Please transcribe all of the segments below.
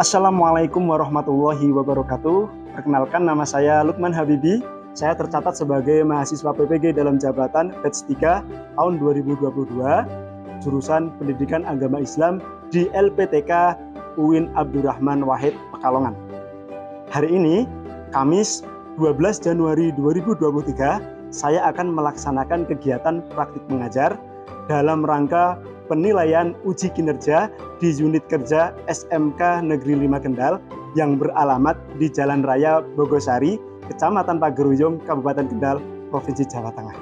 Assalamualaikum warahmatullahi wabarakatuh. Perkenalkan, nama saya Lukman Habibi. Saya tercatat sebagai mahasiswa PPG dalam jabatan batch 3 tahun 2022, jurusan Pendidikan Agama Islam di LPTK UIN Abdurrahman Wahid, Pekalongan. Hari ini, Kamis 12 Januari 2023, saya akan melaksanakan kegiatan praktik mengajar dalam rangka penilaian uji kinerja di unit kerja SMK Negeri 5 Kendal yang beralamat di Jalan Raya Bogosari, Kecamatan Pageruyung, Kabupaten Kendal, Provinsi Jawa Tengah.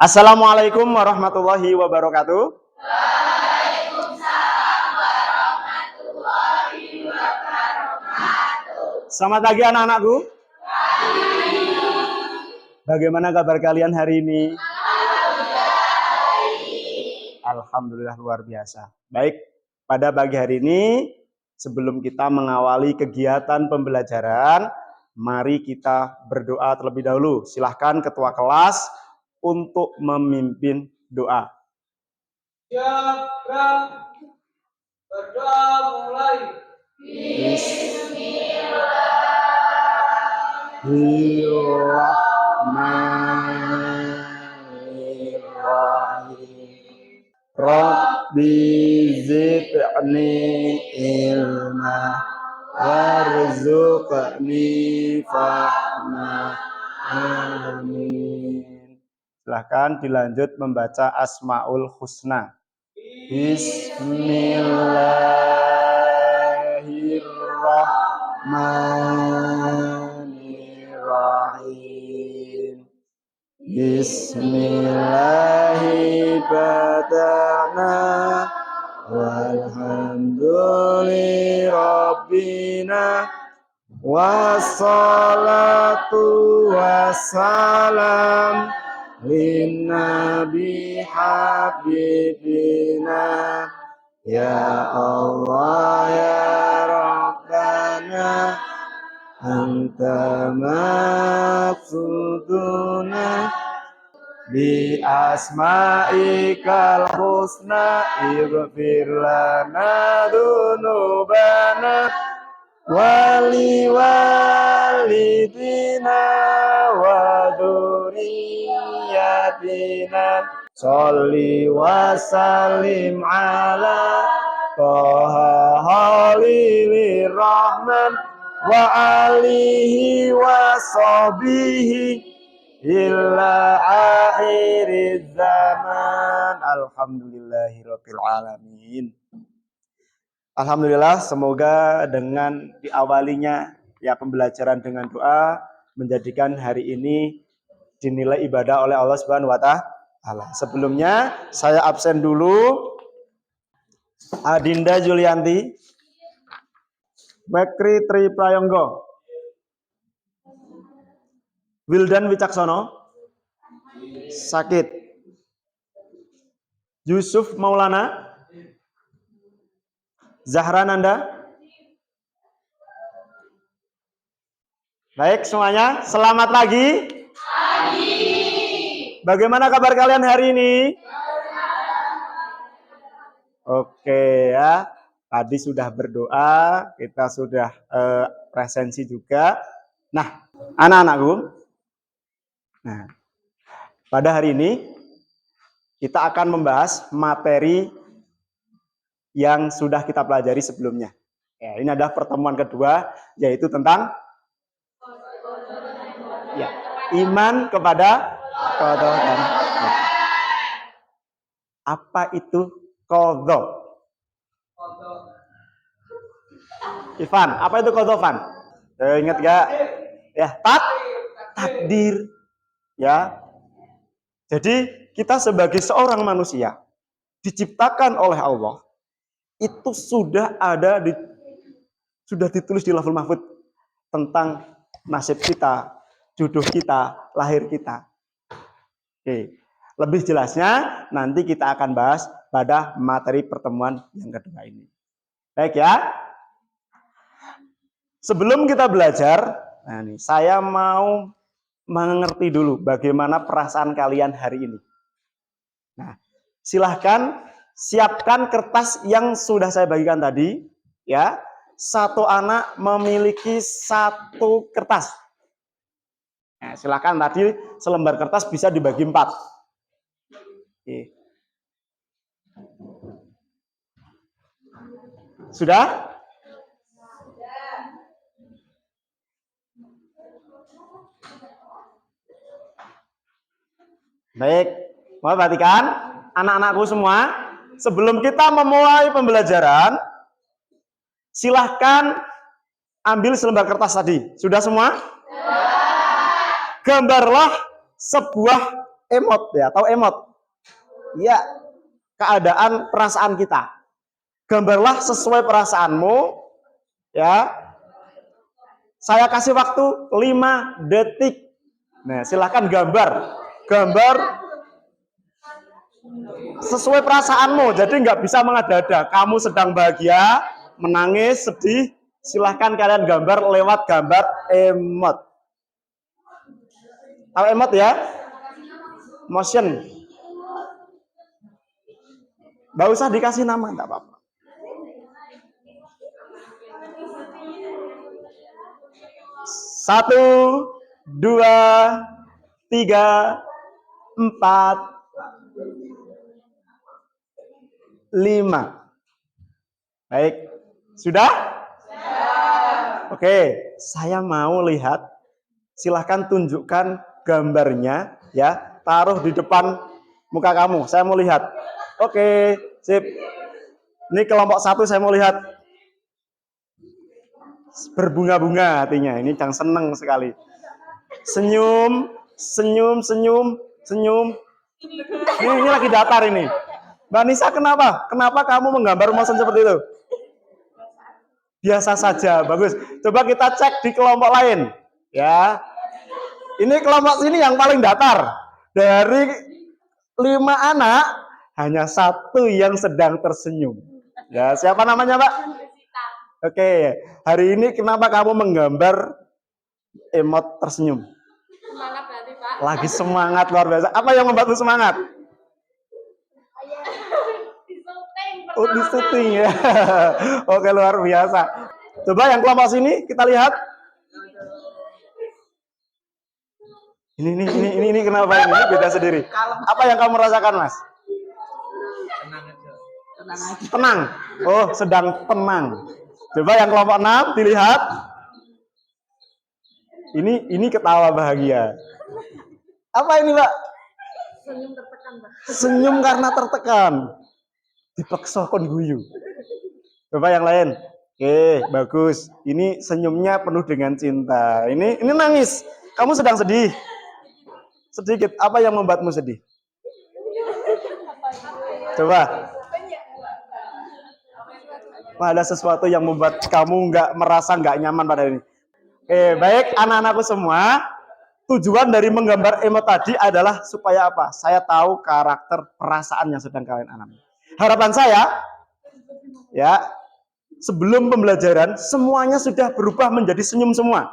Assalamualaikum warahmatullahi wabarakatuh. Selamat pagi anak-anakku. Bagaimana kabar kalian hari ini? Alhamdulillah luar biasa. Baik, pada pagi hari ini sebelum kita mengawali kegiatan pembelajaran, mari kita berdoa terlebih dahulu. Silahkan ketua kelas untuk memimpin doa. Siap, berdoa mulai. Bismillahirrahmanirrahim. Rabbi zidni ilma warzuqni fahma. Amin. Silahkan dilanjut membaca Asmaul Husna. Bismillahirrahmanirrahim. Bismillahi badana walhamdulillahi rabbina wassalatu wassalam linnabi habibina ya Allah ya Rabbana anta maksuduna bi asma'ikal husna ighfir lana dzunubana wali walidina wa dzurriyyatina sholli wa sallim ala toha halilir rahman wa alihi wa sahbihi illa akhiriz zaman. Alhamdulillahirabbil alamin. Alhamdulillah, semoga dengan diawalinya pembelajaran dengan doa menjadikan hari ini dinilai ibadah oleh Allah Subhanahu wa taala. Sebelumnya saya absen dulu. Adinda Julianti, Bekri Tri Prayonggo, Wildan Wicaksono sakit, Yusuf Maulana, Zahra Nanda. Baik semuanya, selamat pagi. Bagaimana kabar kalian hari ini? Oke ya, tadi sudah berdoa, kita sudah presensi juga. Nah, anak-anakku, pada hari ini kita akan membahas materi yang sudah kita pelajari sebelumnya. Ya, ini adalah pertemuan kedua, yaitu tentang iman kepada qadha dan qadar. Apa itu qadha? Ivan, apa itu qadha, Van? Ingat gak? Ya, takdir. Ya. Jadi kita sebagai seorang manusia diciptakan oleh Allah, itu sudah ditulis di Lauhul Mahfuz tentang nasib kita, jodoh kita, lahir kita. Oke. Lebih jelasnya nanti kita akan bahas pada materi pertemuan yang kedua ini. Baik ya. Sebelum kita belajar, saya mau mengerti dulu bagaimana perasaan kalian hari ini. Nah, silahkan siapkan kertas yang sudah saya bagikan tadi, ya. Satu anak memiliki satu kertas. Nah, silahkan tadi selembar kertas bisa dibagi 4. Oke. Sudah? Baik, mau perhatikan anak-anakku semua, sebelum kita memulai pembelajaran, silahkan ambil selembar kertas tadi. Sudah semua? Gambarlah sebuah emot ya, atau emot. Ya, keadaan perasaan kita. Gambarlah sesuai perasaanmu, ya. Saya kasih waktu 5 detik. Nah, silahkan gambar sesuai perasaanmu. Jadi nggak bisa mengada-ada. Kamu sedang bahagia, menangis, sedih. Silahkan kalian gambar lewat gambar emot. Tahu emot ya? Motion. Nggak usah dikasih nama, nggak apa-apa. Satu, 2, 3, 4, 5. Baik, sudah? Oke, saya mau lihat. Silahkan tunjukkan gambarnya, ya. Taruh di depan muka kamu. Saya mau lihat. Oke, sip. Ini kelompok 1 saya mau lihat. Berbunga-bunga hatinya. Ini yang seneng sekali. Senyum, senyum, senyum, senyum. Ini lagi datar ini. Mbak Nisa, kenapa? Kenapa kamu menggambar motion seperti itu? Biasa saja, bagus. Coba kita cek di kelompok lain, ya. Ini kelompok sini yang paling datar. Dari 5 anak, hanya 1 yang sedang tersenyum. Ya, siapa namanya, Mbak? Oke, hari ini kenapa kamu menggambar emot tersenyum? Semangat berarti, Pak. Lagi semangat luar biasa. Apa yang membuatmu semangat? Oh, di syuting ya. Oke, luar biasa. Coba yang kelompok sini kita lihat. Ini kenapa ini? Beda sendiri. Apa yang kamu rasakan, Mas? Tenang. Oh, sedang tenang. Coba yang kelompok 6 dilihat. Ini ketawa bahagia. Apa ini, Mbak? Senyum tertekan, Pak. Senyum karena tertekan. Dipaksa kon guyu. Coba yang lain. Oke, bagus. Ini senyumnya penuh dengan cinta. Ini nangis. Kamu sedang sedih. Sedikit. Apa yang membuatmu sedih? Coba. Ada sesuatu yang membuat kamu merasa nggak nyaman pada ini. Oke, baik anak-anakku semua. Tujuan dari menggambar emot tadi adalah supaya apa? Saya tahu karakter perasaan yang sedang kalian alami. Harapan saya, ya, sebelum pembelajaran semuanya sudah berubah menjadi senyum semua.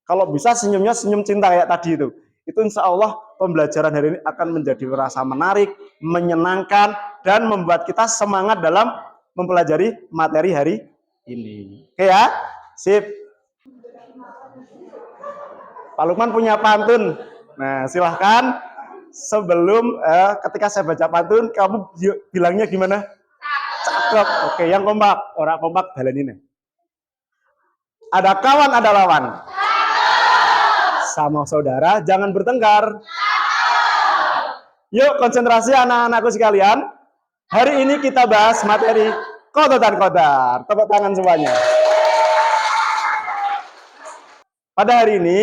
Kalau bisa senyumnya senyum cinta kayak tadi itu. Itu insya Allah pembelajaran hari ini akan menjadi rasa menarik, menyenangkan, dan membuat kita semangat dalam mempelajari materi hari ini. Oke ya, sip. Pak Lukman punya pantun. Nah, silahkan sebelum ketika saya baca pantun, kamu bilangnya gimana? Cakep. Oke, yang kompak. Orang kompak balen ini. Ada kawan, ada lawan. Sama saudara, jangan bertengkar. Yuk, konsentrasi anak-anakku sekalian. Hari ini kita bahas materi kodar dan kodar. Tepuk tangan semuanya. Pada hari ini,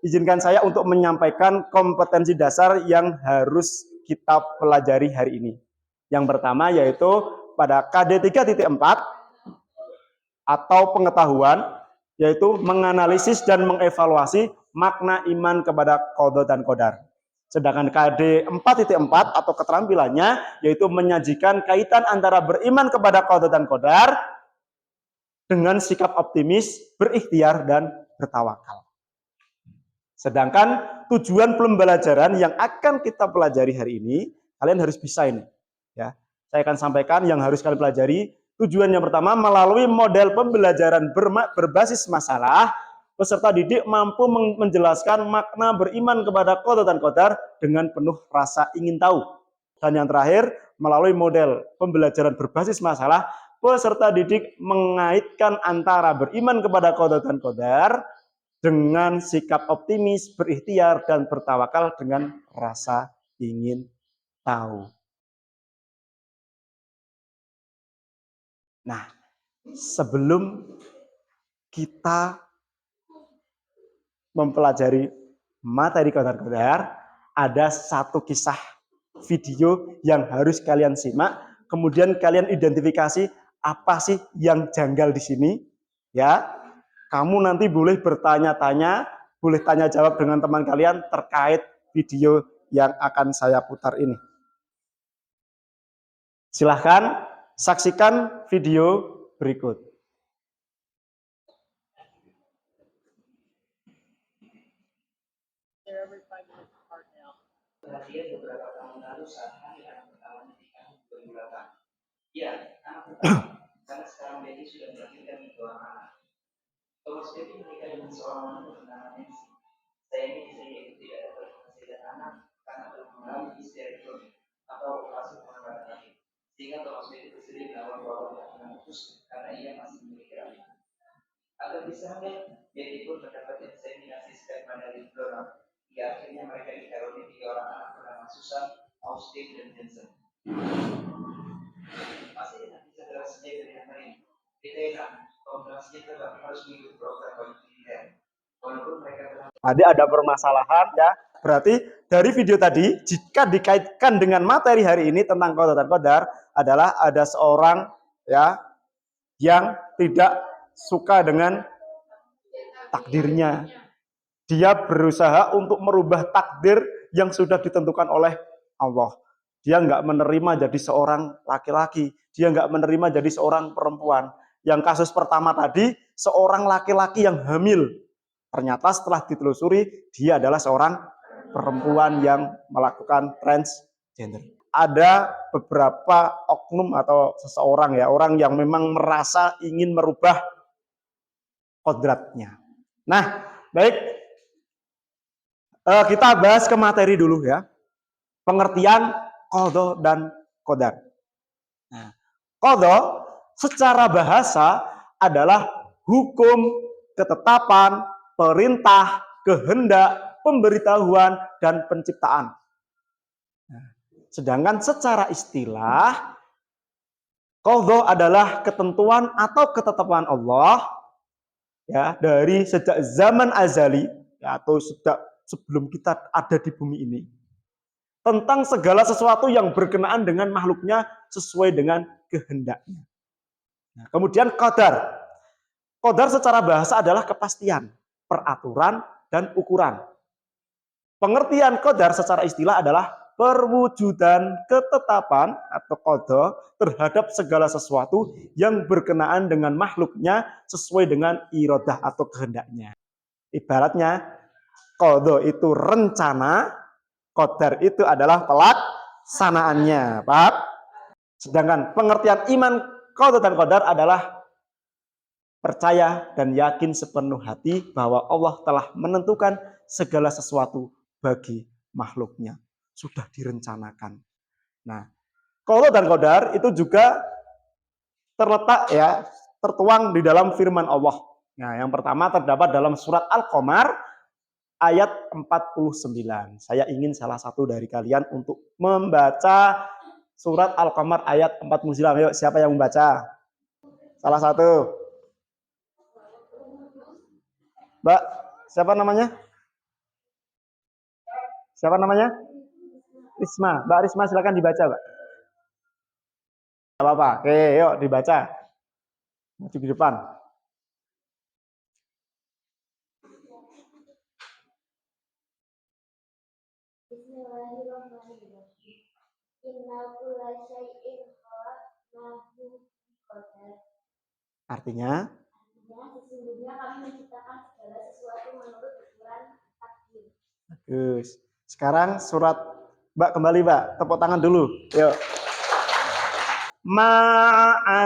izinkan saya untuk menyampaikan kompetensi dasar yang harus kita pelajari hari ini. Yang pertama yaitu pada KD 3.4 atau pengetahuan, yaitu menganalisis dan mengevaluasi makna iman kepada qadha dan qadar. Sedangkan KD 4.4 atau keterampilannya yaitu menyajikan kaitan antara beriman kepada qadha dan qadar dengan sikap optimis, berikhtiar dan bertawakal. Sedangkan tujuan pembelajaran yang akan kita pelajari hari ini, kalian harus bisa ini. Ya, saya akan sampaikan yang harus kalian pelajari. Tujuan yang pertama, melalui model pembelajaran berbasis masalah, peserta didik mampu menjelaskan makna beriman kepada qada dan qadar dengan penuh rasa ingin tahu. Dan yang terakhir, melalui model pembelajaran berbasis masalah, peserta didik mengaitkan antara beriman kepada qada dan qadar dengan sikap optimis, berikhtiar, dan bertawakal dengan rasa ingin tahu. Nah, sebelum kita mempelajari materi qadar-qadar, ada satu kisah video yang harus kalian simak, kemudian kalian identifikasi apa sih yang janggal di sini, ya. Kamu nanti boleh bertanya-tanya, boleh tanya jawab dengan teman kalian terkait video yang akan saya putar ini. Silahkan saksikan video berikut. Perhatian beberapa tahun lalu saat hari anak pertama nikah berbulan. Ya, anak pertama. Karena sekarang Betty sudah melahirkan 2 anak. Thomas Betty menikah dengan seorang wanita bernama Nancy. Sayangnya istrinya itu tidak dapat menghasilkan anak karena belum mengalami hysterektomi atau operasi pengangkatan rahim. Sehingga Thomas Betty bersedia melawan wabah yang memutus karena ia masih memiliki rahim. Agar bisa hamil, Betty pun mendapat inseminasi sperma dari donor. Hingga akhirnya mereka dikaruniai 3 orang anak bernama Susan, Austin, dan Jensen. Masih bisa tersedia dari yang lain. Kita komunikasinya tetap harus mengikuti program pendidikan. Walaupun mereka telah. Tadi ada permasalahan ya. Berarti dari video tadi, jika dikaitkan dengan materi hari ini tentang qada dan qadar, adalah ada seorang ya yang tidak suka dengan takdirnya. Dia berusaha untuk merubah takdir yang sudah ditentukan oleh Allah. Dia nggak menerima jadi seorang laki-laki. Dia nggak menerima jadi seorang perempuan. Yang kasus pertama tadi, seorang laki-laki yang hamil. Ternyata setelah ditelusuri, dia adalah seorang perempuan yang melakukan transgender. Ada beberapa oknum atau seseorang ya, orang yang memang merasa ingin merubah kodratnya. Nah, baik. Kita bahas ke materi dulu ya. Pengertian qada dan qadar. Nah, qada secara bahasa adalah hukum, ketetapan, perintah, kehendak, pemberitahuan, dan penciptaan. Nah, sedangkan secara istilah, qada adalah ketentuan atau ketetapan Allah ya dari sejak zaman azali ya, atau sejak sebelum kita ada di bumi ini, tentang segala sesuatu yang berkenaan dengan makhluknya sesuai dengan kehendaknya. Nah, kemudian qadar. Qadar secara bahasa adalah kepastian, peraturan, dan ukuran. Pengertian qadar secara istilah adalah perwujudan ketetapan atau qada terhadap segala sesuatu yang berkenaan dengan makhluknya sesuai dengan iradah atau kehendaknya. Ibaratnya, qada itu rencana, qadar itu adalah pelaksanaannya. Paham? Sedangkan pengertian iman qada dan qadar adalah percaya dan yakin sepenuh hati bahwa Allah telah menentukan segala sesuatu bagi makhluknya. Sudah direncanakan. Nah, qada dan qadar itu juga terletak ya, tertuang di dalam firman Allah. Nah, yang pertama terdapat dalam surat Al-Qamar ayat 49. Saya ingin salah satu dari kalian untuk membaca surat Al-Qamar ayat 49. Ayo, siapa yang membaca? Salah satu. Mbak, siapa namanya? Siapa namanya? Risma. Mbak Risma, silakan dibaca, Mbak. Tidak apa-apa. Oke, yuk dibaca. Maju di depan. Bismillahirrahmanirrahim. Inna kulla syai'in khalaqnahu biqadar. Artinya, Artinya, sesungguhnya kami menciptakan segala sesuatu menurut ukuran takdir. Bagus. Sekarang surat Mbak kembali, Mbak. Tepuk tangan dulu. Yuk. Ma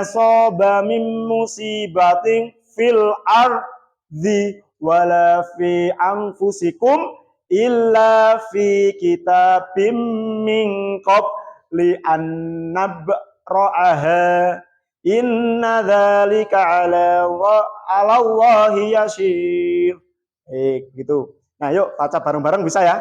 asoba min musibatin fil ardi wala fi anfusikum illa fi kitabim min qabli an nabra'aha inna dzalika ala Allahi yasir. Gitu. Nah, yuk baca bareng-bareng bisa ya?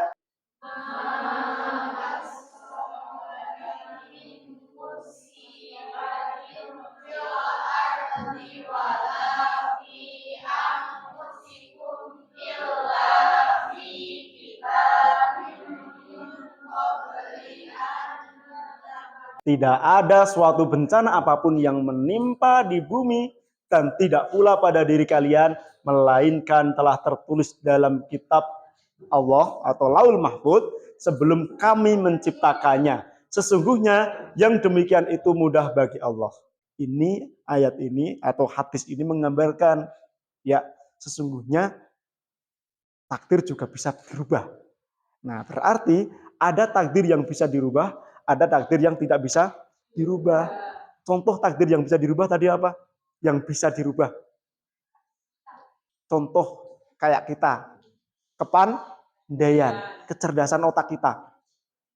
Tidak ada suatu bencana apapun yang menimpa di bumi dan tidak pula pada diri kalian melainkan telah tertulis dalam kitab Allah atau Laul Mahfuz sebelum kami menciptakannya. Sesungguhnya yang demikian itu mudah bagi Allah. Ini ayat ini atau hadis ini menggambarkan ya sesungguhnya takdir juga bisa dirubah. Nah, berarti ada takdir yang bisa dirubah, ada takdir yang tidak bisa dirubah. Contoh takdir yang bisa dirubah tadi apa? Yang bisa dirubah. Contoh kayak kita, kepandaian, kecerdasan otak kita.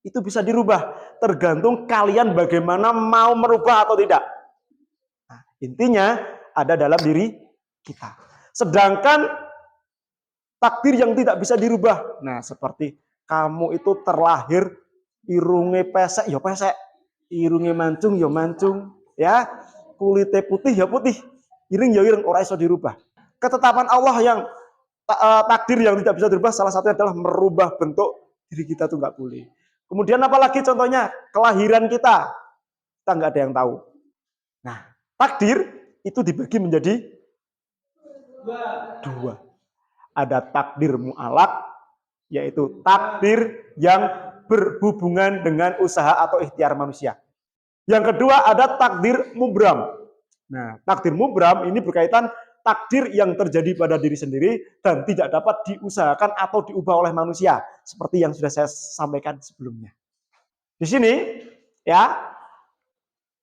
Itu bisa dirubah. Tergantung kalian bagaimana mau merubah atau tidak. Nah, intinya ada dalam diri kita. Sedangkan takdir yang tidak bisa dirubah. Nah, seperti kamu itu terlahir irunge pesek ya pesek, irunge mancung ya mancung, ya. Kulitnya putih ya putih, ireng ya ireng, ora iso dirubah. Ketetapan Allah yang takdir yang tidak bisa dirubah salah satunya adalah merubah bentuk diri kita tuh nggak boleh. Kemudian apalagi contohnya kelahiran kita nggak ada yang tahu. Nah, takdir itu dibagi menjadi dua. Ada takdir mu'alaq, yaitu takdir yang berhubungan dengan usaha atau ikhtiar manusia. Yang kedua ada takdir mubram. Nah, takdir mubram ini berkaitan takdir yang terjadi pada diri sendiri dan tidak dapat diusahakan atau diubah oleh manusia, seperti yang sudah saya sampaikan sebelumnya. Di sini ya,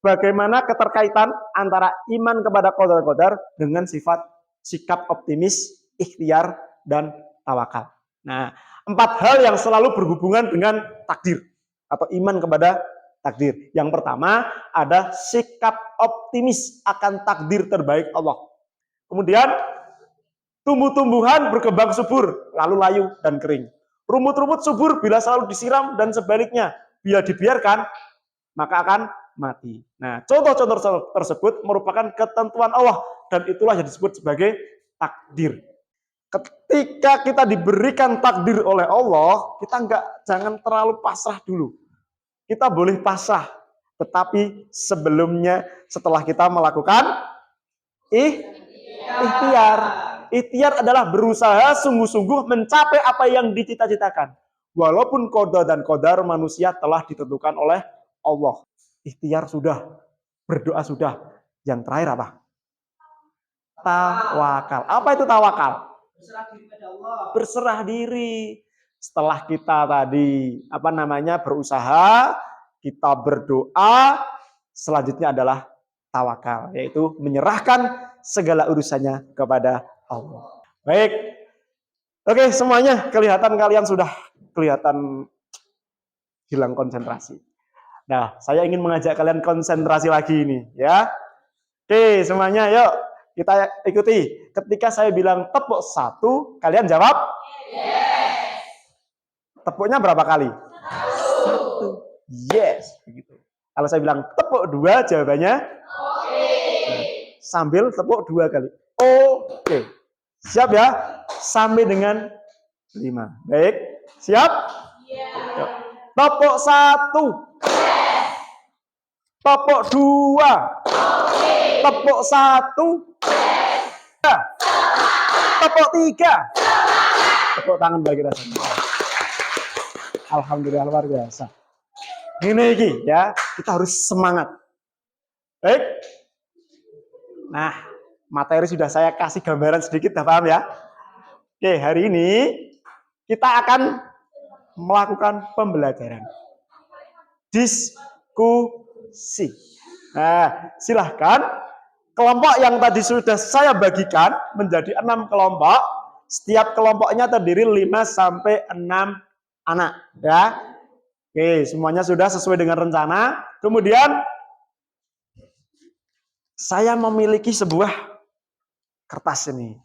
bagaimana keterkaitan antara iman kepada qadar-qadar dengan sifat sikap optimis, ikhtiar, dan tawakal. Nah, 4 hal yang selalu berhubungan dengan takdir atau iman kepada takdir. Yang pertama ada sikap optimis akan takdir terbaik Allah. Kemudian tumbuh-tumbuhan berkembang subur, lalu layu dan kering. Rumput-rumput subur bila selalu disiram dan sebaliknya, bila dibiarkan maka akan mati. Nah, contoh-contoh tersebut merupakan ketentuan Allah dan itulah yang disebut sebagai takdir. Ketika kita diberikan takdir oleh Allah, kita jangan terlalu pasrah dulu. Kita boleh pasrah, tetapi sebelumnya setelah kita melakukan ikhtiar. Ikhtiar adalah berusaha sungguh-sungguh mencapai apa yang dicita-citakan. Walaupun qada dan qadar manusia telah ditentukan oleh Allah. Ikhtiar sudah, berdoa sudah. Yang terakhir apa? Tawakal. Apa itu tawakal? Berserah diri pada Allah. Berserah diri. Setelah kita tadi berusaha, kita berdoa, selanjutnya adalah tawakal, yaitu menyerahkan segala urusannya kepada Allah. Baik. Oke, semuanya kelihatan kalian sudah kelihatan hilang konsentrasi. Nah, saya ingin mengajak kalian konsentrasi lagi ini, ya. Oke, semuanya yuk kita ikuti. Ketika saya bilang tepuk 1, kalian jawab? Yes. Tepuknya berapa kali? 1. Yes, begitu. Kalau saya bilang tepuk 2, jawabannya? Oke. Sambil tepuk 2 kali. Oke. Siap ya? Sampai dengan 5. Baik. Siap? Yuk. Tepuk 1. Yes. Tepuk 2. Okay. Tepuk 1. Yes. Tepuk 3. Tepuk tangan bagi rasanya. Alhamdulillah luar biasa. Ini ya, kita harus semangat. Baik. Nah, materi sudah saya kasih gambaran sedikit, dah paham ya? Oke, hari ini kita akan melakukan pembelajaran. Diskusi. Nah, silahkan kelompok yang tadi sudah saya bagikan menjadi 6 kelompok. Setiap kelompoknya terdiri 5 sampai 6 anak, ya. Oke, semuanya sudah sesuai dengan rencana. Kemudian saya memiliki sebuah kertas ini.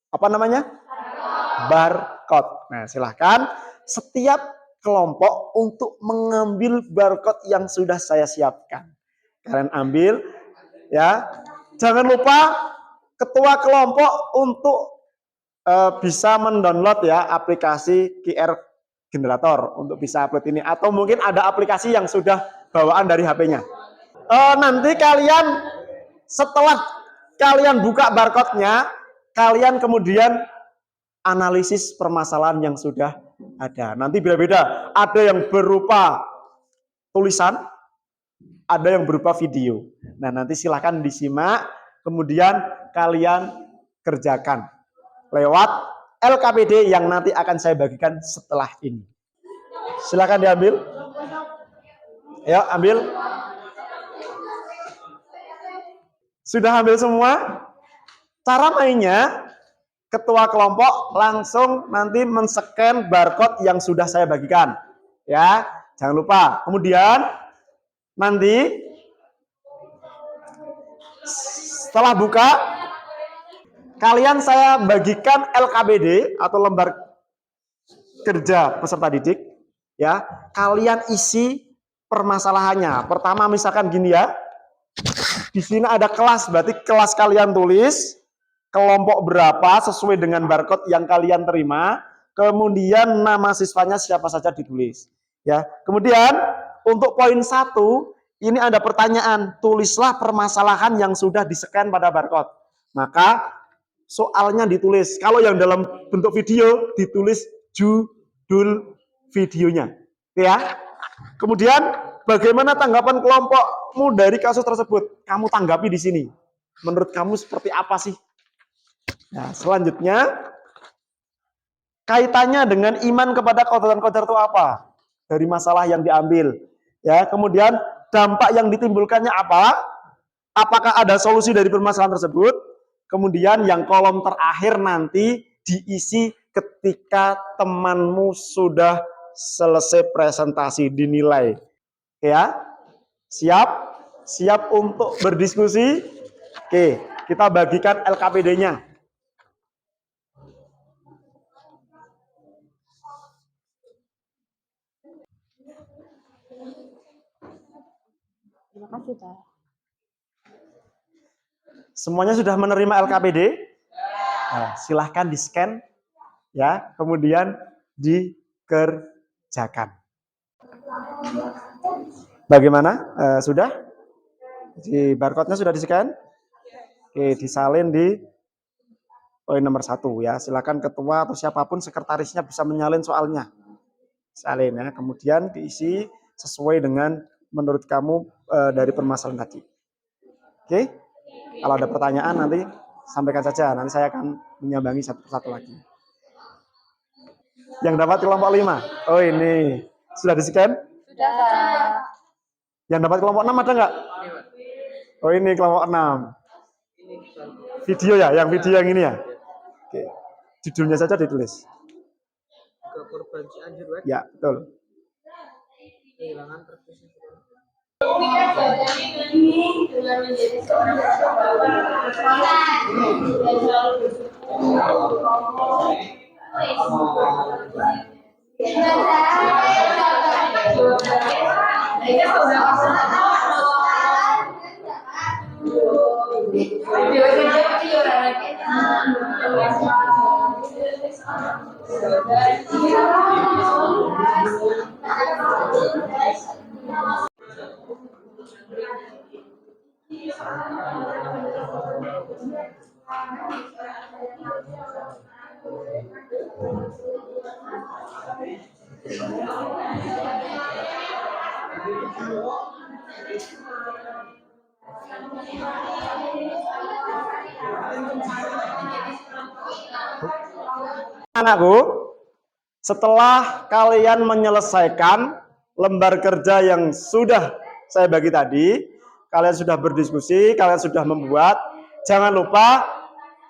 Apa namanya? Barcode. Nah, silahkan setiap kelompok untuk mengambil barcode yang sudah saya siapkan. Kalian ambil, ya. Jangan lupa ketua kelompok untuk bisa mendownload ya aplikasi QR generator untuk bisa upload ini. Atau mungkin ada aplikasi yang sudah bawaan dari HP-nya. Nanti kalian setelah kalian buka barcode-nya, kalian kemudian analisis permasalahan yang sudah ada. Nanti beda-beda. Ada yang berupa tulisan, ada yang berupa video. Nah, nanti silahkan disimak, kemudian kalian kerjakan lewat LKPD yang nanti akan saya bagikan setelah ini. Silahkan diambil. Ayo, ambil. Sudah ambil semua? Cara mainnya, ketua kelompok langsung nanti men-scan barcode yang sudah saya bagikan. Ya, jangan lupa. Kemudian nanti setelah buka, kalian saya bagikan LKBD atau lembar kerja peserta didik. Ya, kalian isi permasalahannya. Pertama misalkan gini ya. Di sini ada kelas, berarti kelas kalian tulis kelompok berapa sesuai dengan barcode yang kalian terima, kemudian nama siswanya siapa saja ditulis. Ya, kemudian untuk poin 1, ini ada pertanyaan, tulislah permasalahan yang sudah di-scan pada barcode. Maka soalnya ditulis. Kalau yang dalam bentuk video ditulis judul videonya. Oke ya. Kemudian bagaimana tanggapan kelompokmu dari kasus tersebut? Kamu tanggapi di sini. Menurut kamu seperti apa sih? Nah, selanjutnya kaitannya dengan iman kepada qadar itu apa? Dari masalah yang diambil. Ya, kemudian dampak yang ditimbulkannya apa? Apakah ada solusi dari permasalahan tersebut? Kemudian yang kolom terakhir nanti diisi ketika temanmu sudah selesai presentasi dinilai. Ya. Siap? Siap untuk berdiskusi? Oke, kita bagikan LKPD-nya. Terima kasih, Pak. Semuanya sudah menerima LKPD? Nah, silahkan di-scan, ya, kemudian dikerjakan. Bagaimana? Sudah? Di barcode-nya sudah di-scan? Oke, disalin di poin nomor 1 ya. Silakan ketua atau siapapun sekretarisnya bisa menyalin soalnya. Salin ya. Kemudian diisi sesuai dengan menurut kamu dari permasalahan tadi. Oke? Kalau ada pertanyaan nanti sampaikan saja. Nanti saya akan menyambangi satu persatu lagi. Yang dapat kelompok 5. Oh ini. Sudah di-scan? Sudah. Yang dapat kelompok 6 ada nggak? Oh ini kelompok 6. Video ya? Yang video yang ini ya? Oke. Judulnya saja ditulis. Korban Cianjur, Ya, betul. kehilangan terpisah. Anakku, Setelah kalian menyelesaikan lembar kerja yang sudah saya bagi tadi, kalian sudah berdiskusi, kalian sudah membuat, jangan lupa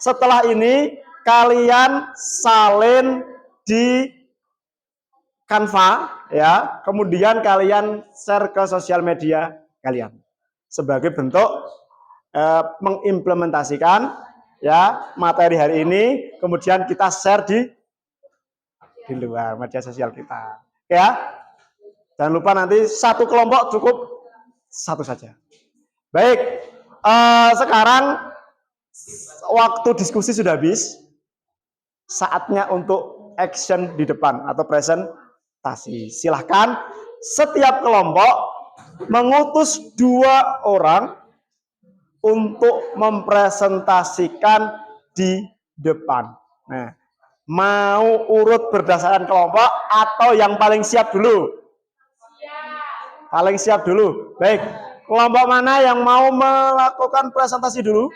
setelah ini kalian salin di Canva ya, kemudian kalian share ke sosial media kalian sebagai bentuk mengimplementasikan ya materi hari ini, kemudian kita share di luar media sosial kita ya. Jangan lupa nanti satu kelompok cukup satu saja. Baik, sekarang waktu diskusi sudah habis, saatnya untuk action di depan atau presentasi. Silahkan setiap kelompok mengutus 2 orang untuk mempresentasikan di depan. Nah, mau urut berdasarkan kelompok atau yang paling siap dulu? Paling siap dulu. Baik, kelompok mana yang mau melakukan presentasi dulu?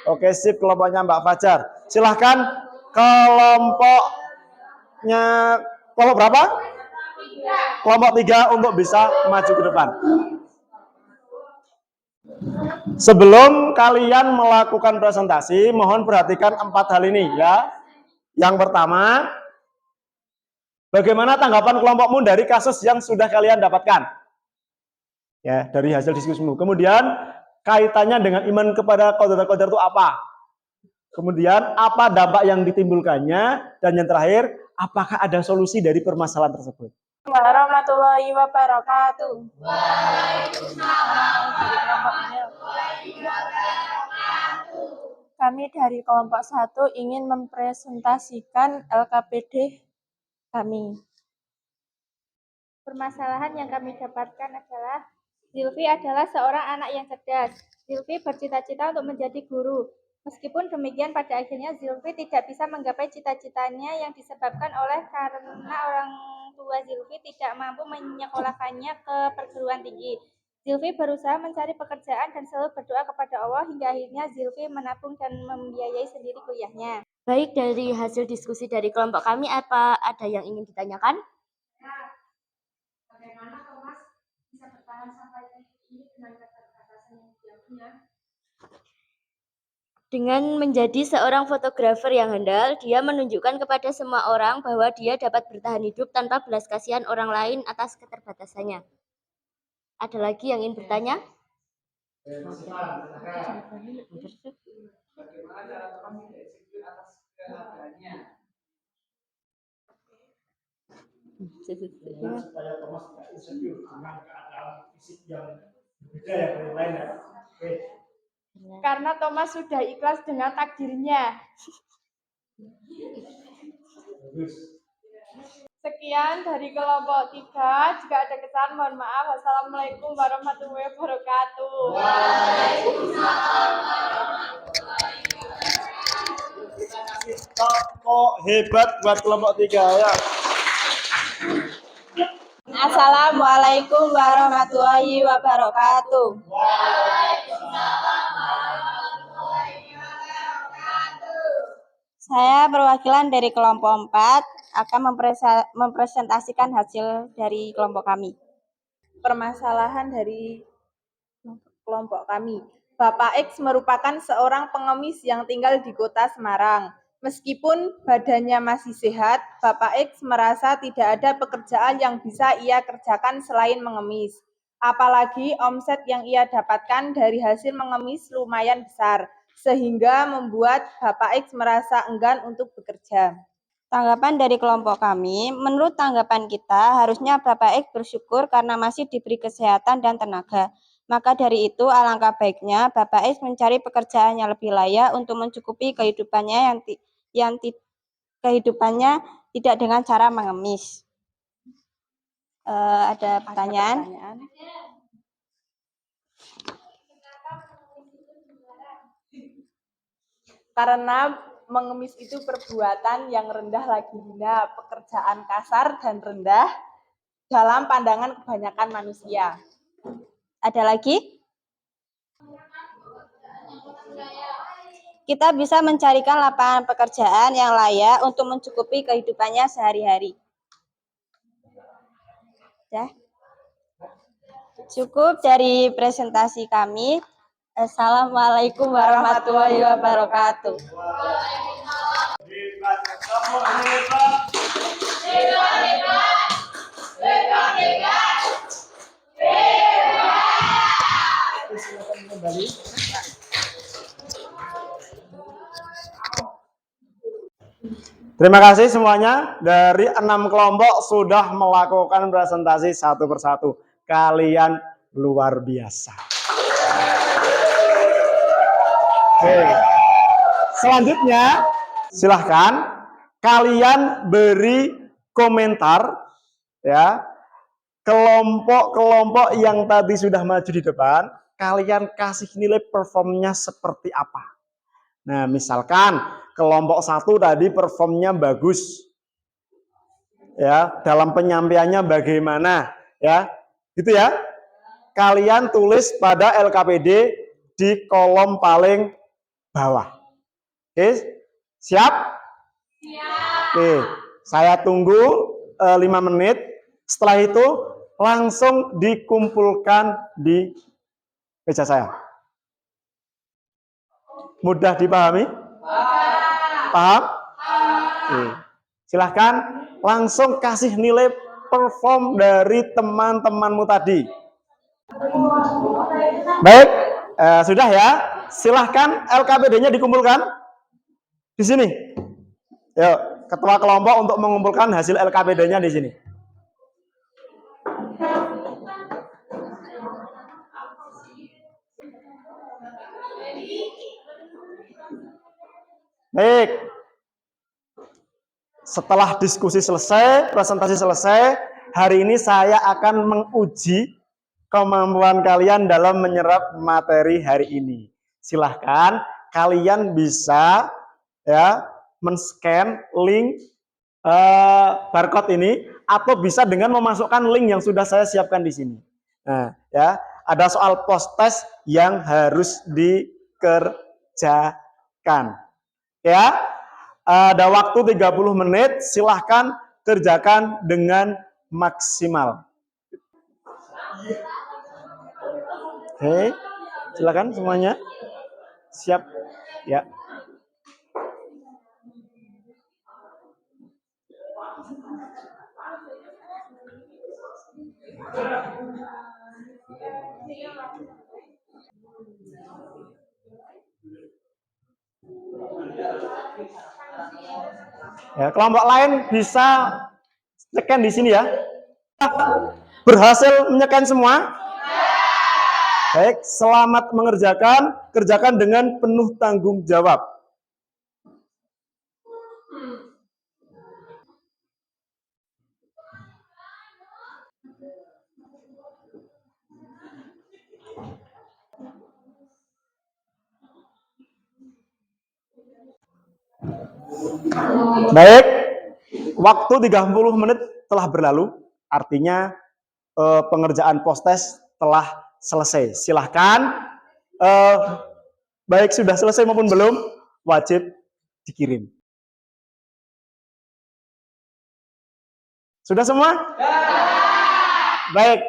Oke, sip, kelompoknya Mbak Fajar. Silahkan kelompoknya, kelompok berapa? Kelompok 3 untuk bisa maju ke depan. Sebelum kalian melakukan presentasi, mohon perhatikan 4 hal ini ya. Yang pertama, bagaimana tanggapan kelompokmu dari kasus yang sudah kalian dapatkan? Ya, dari hasil diskusimu. Kemudian, kaitannya dengan iman kepada qadar itu apa? Kemudian, apa dampak yang ditimbulkannya? Dan yang terakhir, apakah ada solusi dari permasalahan tersebut? Warahmatullahi wabarakatuh. Kami dari kelompok 1 ingin mempresentasikan LKPD kami. Permasalahan yang kami dapatkan adalah Zilfi adalah seorang anak yang cerdas. Zilfi bercita-cita untuk menjadi guru. Meskipun demikian, pada akhirnya Zilfi tidak bisa menggapai cita-citanya yang disebabkan karena orang tua Zilfi tidak mampu menyekolahkannya ke perguruan tinggi. Zilfi berusaha mencari pekerjaan dan selalu berdoa kepada Allah hingga akhirnya Zilfi menabung dan membiayai sendiri kuliahnya. Baik, dari hasil diskusi dari kelompok kami, apa ada yang ingin ditanyakan? Bagaimana Thomas bisa bertahan sampai titik ini dengan keterbatasan yang dia punya? Dengan menjadi seorang fotografer yang handal, dia menunjukkan kepada semua orang bahwa dia dapat bertahan hidup tanpa belas kasihan orang lain atas keterbatasannya. Ada lagi yang ingin bertanya? Bagaimana cara Thomas tidak insecure atas keadaannya? Supaya Thomas tidak insecure dengan keadaan fisik yang berbeda yang dari lain ya. Oke. Karena Thomas sudah ikhlas dengan takdirnya. Sekian dari kelompok 3. Jika ada kesalahan, mohon maaf. Wassalamualaikum warahmatullahi wabarakatuh. Kok hebat buat kelompok 3 ya. Assalamualaikum warahmatullahi wabarakatuh. Saya perwakilan dari kelompok 4 akan mempresentasikan hasil dari kelompok kami. Permasalahan dari kelompok kami. Bapak X merupakan seorang pengemis yang tinggal di kota Semarang. Meskipun badannya masih sehat, Bapak X merasa tidak ada pekerjaan yang bisa ia kerjakan selain mengemis. Apalagi omset yang ia dapatkan dari hasil mengemis lumayan besar, sehingga membuat Bapak X merasa enggan untuk bekerja. Tanggapan dari kelompok kami, menurut tanggapan kita, harusnya Bapak X bersyukur karena masih diberi kesehatan dan tenaga. Maka dari itu, alangkah baiknya Bapak X mencari pekerjaan yang lebih layak untuk mencukupi kehidupannya kehidupannya tidak dengan cara mengemis. Ada pertanyaan? Karena mengemis itu perbuatan yang rendah lagi hina, pekerjaan kasar dan rendah dalam pandangan kebanyakan manusia. Ada lagi? kita bisa mencarikan lapangan pekerjaan yang layak untuk mencukupi kehidupannya sehari-hari. Ya. Cukup dari presentasi kami. Assalamualaikum warahmatullahi wabarakatuh. Terima kasih semuanya. Dari 6 kelompok sudah melakukan presentasi satu persatu. Kalian luar biasa. Oke. Selanjutnya, silahkan kalian beri komentar ya. Kelompok-kelompok yang tadi sudah maju di depan, kalian kasih nilai performnya seperti apa. Nah, misalkan kelompok 1 tadi performnya bagus. Ya, dalam penyampaiannya bagaimana, ya. Gitu ya. Kalian tulis pada LKPD di kolom paling bawah. Oke, siap? Siap. Oke, saya tunggu 5 menit. Setelah itu langsung dikumpulkan di meja saya. Mudah dipahami? Paham? Oke. Silahkan langsung kasih nilai perform dari teman-temanmu tadi. Baik, sudah ya. Silahkan LKPD-nya dikumpulkan di sini. Yuk, ketua kelompok untuk mengumpulkan hasil LKPD-nya di sini. Baik. Setelah diskusi selesai, presentasi selesai, hari ini saya akan menguji kemampuan kalian dalam menyerap materi hari ini. Silahkan kalian bisa ya men-scan link barcode ini atau bisa dengan memasukkan link yang sudah saya siapkan di sini. Nah, ya, ada soal post test yang harus dikerjakan. Ya, ada waktu 30 menit, silahkan kerjakan dengan maksimal. Oke, silakan semuanya. Siap, ya. Ya, kelompok lain bisa tekan di sini ya. Berhasil menyekan semua? Baik, selamat mengerjakan, kerjakan dengan penuh tanggung jawab. Baik, waktu 30 menit telah berlalu, artinya pengerjaan post test telah selesai. Silahkan, baik sudah selesai maupun belum, wajib dikirim. Sudah semua? Baik,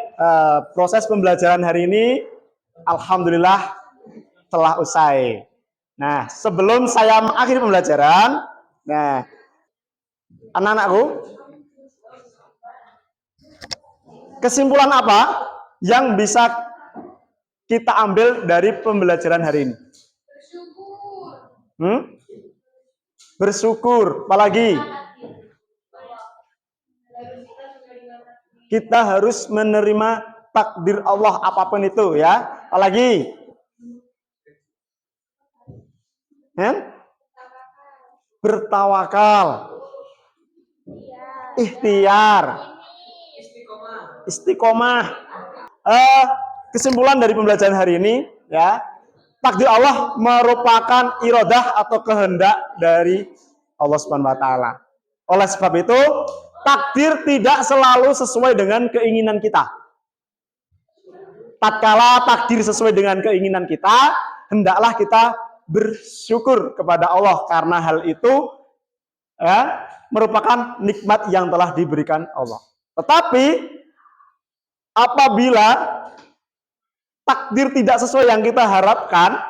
proses pembelajaran hari ini alhamdulillah telah usai. Nah, sebelum saya mengakhiri pembelajaran, nah, anak-anakku, kesimpulan apa yang bisa kita ambil dari pembelajaran hari ini? Bersyukur. Apalagi? Kita harus menerima takdir Allah apapun itu ya. Apalagi? Bertawakal. Ikhtiar. Istiqomah. Kesimpulan dari pembelajaran hari ini ya, takdir Allah merupakan iradah atau kehendak dari Allah Subhanahu wa taala. Oleh sebab itu, takdir tidak selalu sesuai dengan keinginan kita. Tatkala takdir sesuai dengan keinginan kita, hendaklah kita bersyukur kepada Allah karena hal itu ya, merupakan nikmat yang telah diberikan Allah. Tetapi apabila takdir tidak sesuai yang kita harapkan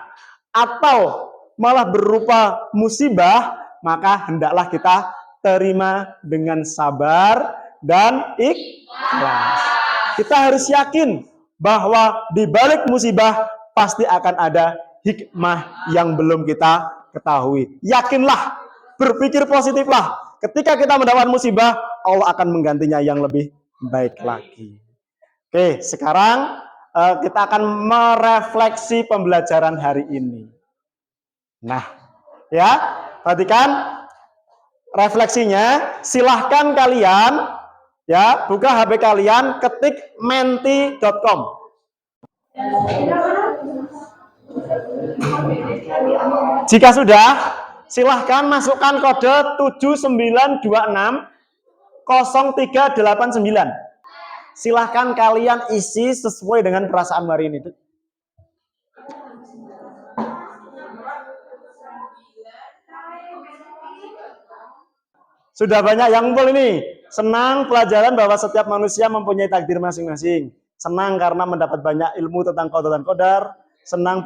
atau malah berupa musibah, maka hendaklah kita terima dengan sabar dan ikhlas. Kita harus yakin bahwa di balik musibah pasti akan ada hikmah yang belum kita ketahui. Yakinlah, berpikir positiflah. Ketika kita mendapat musibah, Allah akan menggantinya yang lebih baik lagi. Oke, sekarang kita akan merefleksi pembelajaran hari ini. Nah, ya, perhatikan refleksinya. Silahkan kalian ya buka HP kalian, ketik menti.com. Jika sudah, silahkan masukkan kode 79260389. Silahkan kalian isi sesuai dengan perasaan hari ini. Sudah banyak yang ngumpul ini. Senang pelajaran bahwa setiap manusia mempunyai takdir masing-masing. Senang karena mendapat banyak ilmu tentang qada dan qadar. Senang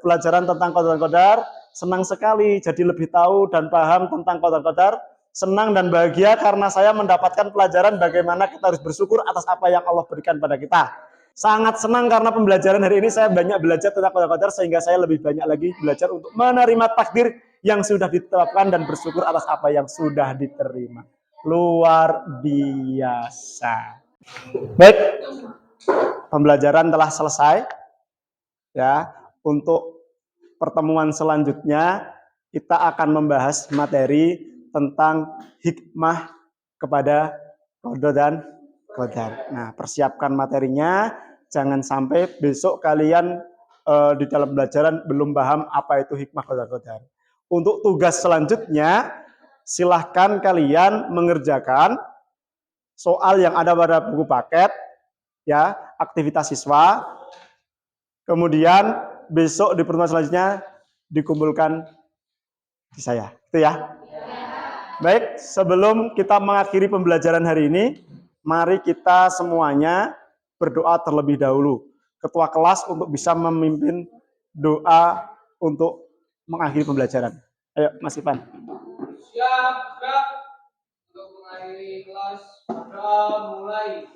pelajaran tentang qada dan qadar. Senang sekali jadi lebih tahu dan paham tentang qada dan qadar. Senang dan bahagia karena saya mendapatkan pelajaran bagaimana kita harus bersyukur atas apa yang Allah berikan pada kita. Sangat senang karena pembelajaran hari ini saya banyak belajar tentang qada dan qadar sehingga saya lebih banyak lagi belajar untuk menerima takdir yang sudah ditetapkan dan bersyukur atas apa yang sudah diterima. Luar biasa. Baik, pembelajaran telah selesai. Ya, untuk pertemuan selanjutnya kita akan membahas materi tentang hikmah kepada qada dan qadar. Nah, persiapkan materinya, jangan sampai besok kalian di dalam pembelajaran belum paham apa itu hikmah qada dan qadar. Untuk tugas selanjutnya, silahkan kalian mengerjakan soal yang ada pada buku paket, ya, aktivitas siswa. Kemudian besok di pertemuan selanjutnya dikumpulkan di saya, itu ya. Baik, sebelum kita mengakhiri pembelajaran hari ini, mari kita semuanya berdoa terlebih dahulu. Ketua kelas untuk bisa memimpin doa untuk mengakhiri pembelajaran. Ayo, Mas Ivan. Siap, gerak. Untuk mengakhiri kelas, pada mulai.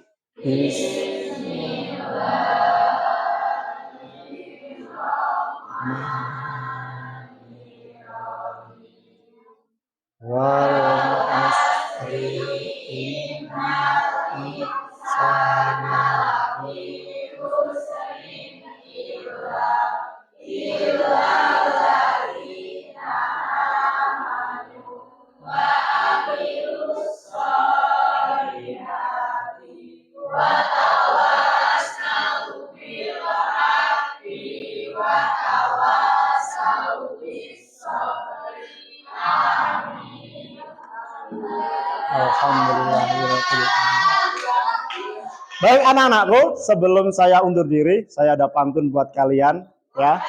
Baik anak-anakku, sebelum saya undur diri, saya ada pantun buat kalian, ya.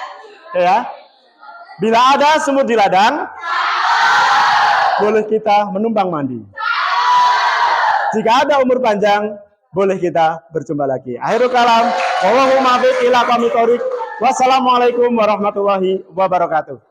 Oke ya. Bila ada semut di ladang, boleh kita menumpang mandi. Jika ada umur panjang, boleh kita berjumpa lagi. Akhirul kalam, wallahumma biq ila qomit thoriq. Wassalamualaikum warahmatullahi wabarakatuh.